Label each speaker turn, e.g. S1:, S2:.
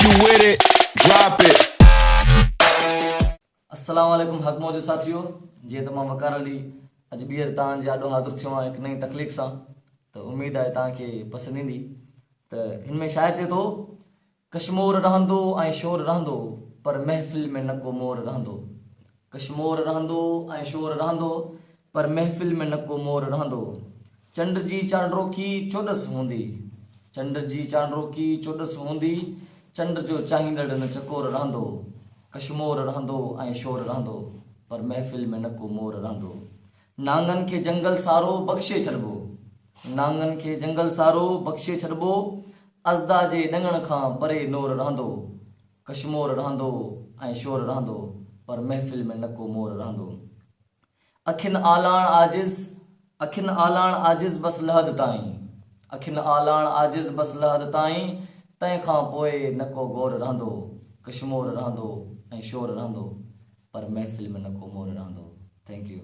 S1: you with it, drop it.
S2: अस्सलाम वालेकुम हक़ मौजूद साथियों जीअं त मां वकार अली अॼु ॿीहर तव्हांजे आॾो हाज़िर थियो आहियां हिकु नई तकलीफ़ सां त उमेदु आहे तव्हांखे पसंदि ईंदी। त हिन में शाइर चए थो कश्मोर रहंदो ऐं शोर रहंदो पर महफ़िल में न को मोर रहंदो। कश्मोर रहंदो ऐं शोर रहंदो पर महफ़िल में न को मोर रहंदो। चंड जी चांड्रोकी चोॾस हूंदी, चंड जी चांड्रोकी चोॾस हूंदी, चंड जो चाहींदड़ न चकोर रहंदो। कश्मोर रहंदो ऐं शोर रहंदो पर महफ़िल में न को मोर रहंदो। नांगन खे जंगल सारो बख़्शे छॾिबो, नांगन खे जंगल सारो बख़्शे छॾिबो, अज़दा जे ॾंगण खां परे नोर रहंदो। कश्मोर रहंदो ऐं शोर रहंदो पर महफ़िल में न को मोर रहंदो। अखिन आलाण आजिज़, अखिन आलाण आजिज़ बस लहद ताईं, अखिन आलाण आजिज़ बस लहद ताईं, तंहिंखां पोइ न को गौर रहंदो। कश्मोर रहंदो ऐं शोर रहंदो पर महफ़िल में न को मोर रहंदो। Thank U.